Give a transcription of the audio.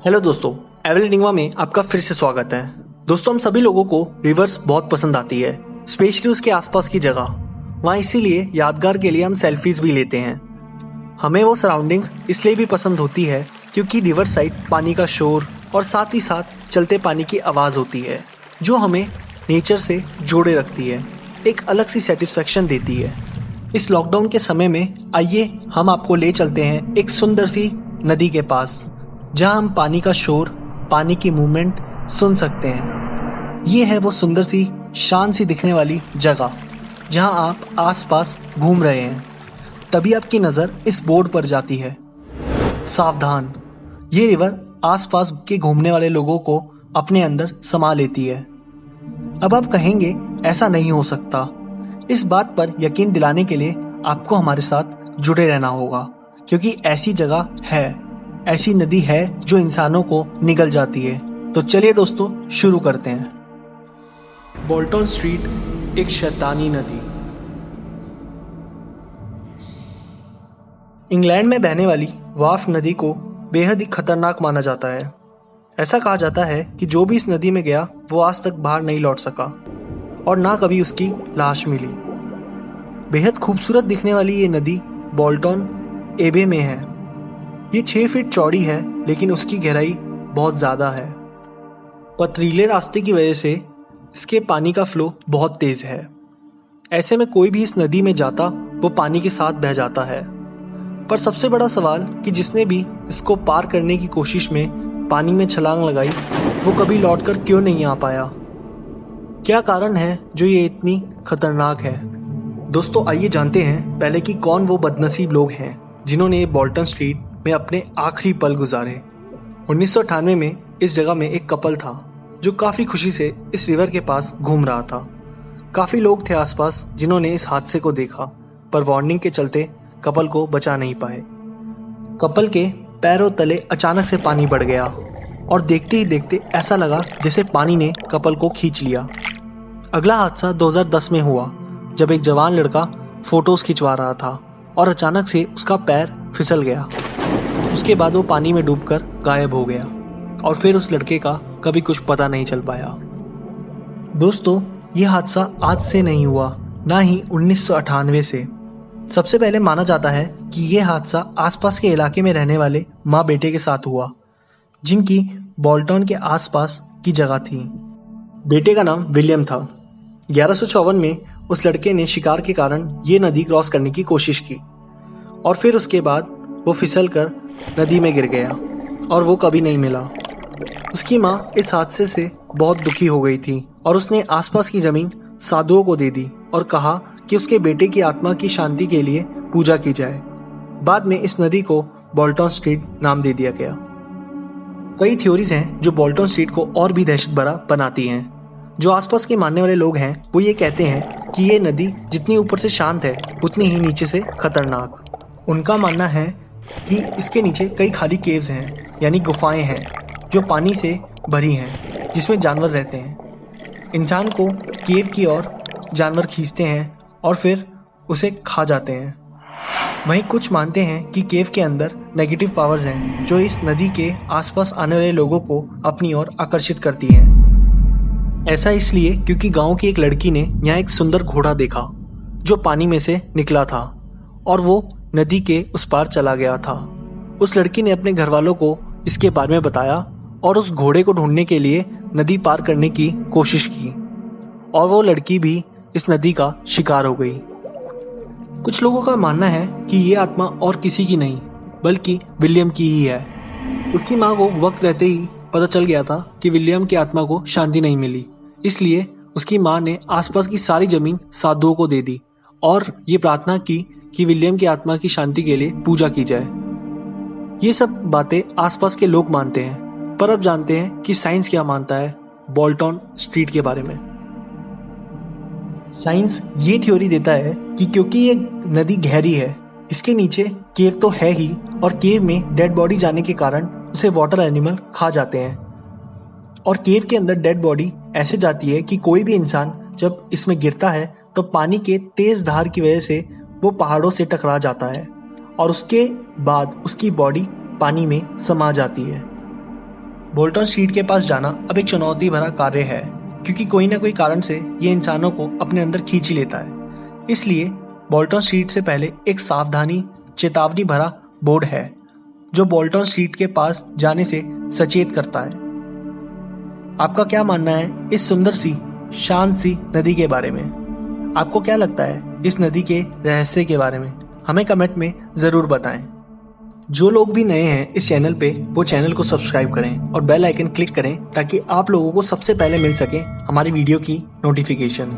Hello दोस्तों, एवल enigma में आपका फिर से स्वागत है। दोस्तों, हम सभी लोगों को रिवर्स बहुत पसंद आती है, स्पेशली उसके आसपास की जगह। वहाँ इसीलिए यादगार के लिए हम सेल्फीज भी लेते हैं। हमें वो सराउंडिंग्स इसलिए भी पसंद होती है क्योंकि रिवर साइड पानी का शोर और साथ ही साथ चलते पानी की आवाज़ होती है जो हमें नेचर से जोड़े रखती है, एक अलग सी सेटिस्फेक्शन देती है। इस लॉकडाउन के समय में आइए हम आपको ले चलते हैं एक सुंदर सी नदी के पास, जहां हम पानी का शोर, पानी की मूवमेंट सुन सकते हैं। ये है वो सुंदर सी, शांत सी दिखने वाली जगह जहां आप आसपास घूम रहे हैं। तभी आपकी नज़र इस बोर्ड पर जाती है, सावधान। ये रिवर आसपास के घूमने वाले लोगों को अपने अंदर समा लेती है। अब आप कहेंगे ऐसा नहीं हो सकता। इस बात पर यकीन दिलाने के लिए आपको हमारे साथ जुड़े रहना होगा, क्योंकि ऐसी जगह है, ऐसी नदी है जो इंसानों को निगल जाती है। तो चलिए दोस्तों, शुरू करते हैं। बोल्टन स्ट्रीट, एक शैतानी नदी। इंग्लैंड में बहने वाली वाफ नदी को बेहद ही खतरनाक माना जाता है। ऐसा कहा जाता है कि जो भी इस नदी में गया वो आज तक बाहर नहीं लौट सका और ना कभी उसकी लाश मिली। बेहद खूबसूरत दिखने वाली ये नदी बोल्टन एबे में है। ये 6 फीट चौड़ी है, लेकिन उसकी गहराई बहुत ज़्यादा है। पथरीले रास्ते की वजह से इसके पानी का फ्लो बहुत तेज़ है। ऐसे में कोई भी इस नदी में जाता वो पानी के साथ बह जाता है। पर सबसे बड़ा सवाल कि जिसने भी इसको पार करने की कोशिश में पानी में छलांग लगाई वो कभी लौटकर क्यों नहीं आ पाया? क्या कारण है जो ये इतनी खतरनाक है? दोस्तों, आइए जानते हैं पहले कि कौन वो बदनसीब लोग हैं जिन्होंने ये बोल्टन स्ट्रीट में अपने आखिरी पल गुजारे। 1998 में इस जगह में एक कपल था जो काफ़ी खुशी से इस रिवर के पास घूम रहा था। काफ़ी लोग थे आसपास जिन्होंने इस हादसे को देखा, पर वार्निंग के चलते कपल को बचा नहीं पाए। कपल के पैरों तले अचानक से पानी बढ़ गया और देखते ही देखते ऐसा लगा जैसे पानी ने कपल को खींच लिया। अगला हादसा 2010 में हुआ, जब एक जवान लड़का फोटोज खिंचवा रहा था और अचानक से उसका पैर फिसल गया। उसके बाद वो पानी में डूबकर गायब हो गया और फिर उस लड़के का कभी कुछ पता नहीं चल पाया। दोस्तों, ये हादसा आज से नहीं हुआ, ना ही 1998 से। सबसे पहले माना जाता है कि ये हादसा आसपास के इलाके में रहने वाले माँ बेटे के साथ हुआ, जिनकी बोल्टन के आसपास की जगह थी। बेटे का नाम विलियम था। 1154 में उस लड़के ने शिकार के कारण ये नदी क्रॉस करने की कोशिश की और फिर उसके बाद वो फिसल कर नदी में गिर गया और वो कभी नहीं मिला। उसकी माँ इस हादसे से बहुत दुखी हो गई थी और उसने आसपास की जमीन साधुओं को दे दी और कहा कि उसके बेटे की आत्मा की शांति के लिए पूजा की जाए। बाद में इस नदी को बोल्टन स्ट्रीट नाम दे दिया गया। कई थ्योरीज हैं जो बोल्टन स्ट्रीट को और भी दहशत भरा बनाती हैं। जो आसपास के मानने वाले लोग हैं वो ये कहते हैं कि ये नदी जितनी ऊपर से शांत है उतनी ही नीचे से खतरनाक। उनका मानना है कि इसके नीचे कई खाली केव्स हैं, यानी गुफाएं हैं जो पानी से भरी हैं, जिसमें जानवर रहते हैं। इंसान को केव की ओर जानवर खींचते हैं और फिर उसे खा जाते हैं। वहीं कुछ मानते हैं कि केव के अंदर नेगेटिव पावर्स हैं जो इस नदी के आसपास आने वाले लोगों को अपनी ओर आकर्षित करती हैं। ऐसा इसलिए क्योंकि गांव की एक लड़की ने यहाँ एक सुंदर घोड़ा देखा जो पानी में से निकला था और वो नदी के उस पार चला गया था। उस लड़की ने अपने घर वालों को इसके बारे में बताया और उस घोड़े को ढूंढने के लिए नदी पार करने की कोशिश की और वो लड़की भी इस नदी का शिकार हो गई। कुछ लोगों का मानना है कि ये आत्मा और किसी की नहीं बल्कि विलियम की ही है। उसकी माँ को वक्त रहते ही पता चल गया था कि विलियम की आत्मा को शांति नहीं मिली, इसलिए उसकी माँ ने आसपास की सारी जमीन साधुओं को दे दी और ये प्रार्थना की कि विलियम की आत्मा की शांति के लिए पूजा की जाए। ये सब बातें आसपास के लोग मानते हैं, पर अब जानते हैं कि साइंस क्या मानता है बोल्टन स्ट्रीट के बारे में। साइंस ये थ्योरी देता है कि क्योंकि ये नदी गहरी है, इसके नीचे केव तो है ही और केव में डेड बॉडी जाने के कारण उसे वाटर एनिमल खा जाते हैं और केव के अंदर डेड बॉडी ऐसे जाती है कि कोई भी इंसान जब इसमें गिरता है तो पानी के तेज धार की वजह से वो पहाड़ों से टकरा जाता है और उसके बाद उसकी बॉडी पानी में समा जाती है। बोल्टन स्ट्रीट के पास जाना अब एक चुनौती भरा कार्य है, क्योंकि कोई ना कोई कारण से ये इंसानों को अपने अंदर खींच ही लेता है। इसलिए बोल्टन स्ट्रीट से पहले एक सावधानी चेतावनी भरा बोर्ड है जो बोल्टन स्ट्रीट के पास जाने से सचेत करता है। आपका क्या मानना है इस सुंदर सी शांत सी नदी के बारे में? आपको क्या लगता है इस नदी के रहस्य के बारे में? हमें कमेंट में जरूर बताएं। जो लोग भी नए हैं इस चैनल पे वो चैनल को सब्सक्राइब करें और बेल आइकन क्लिक करें ताकि आप लोगों को सबसे पहले मिल सके हमारी वीडियो की नोटिफिकेशन।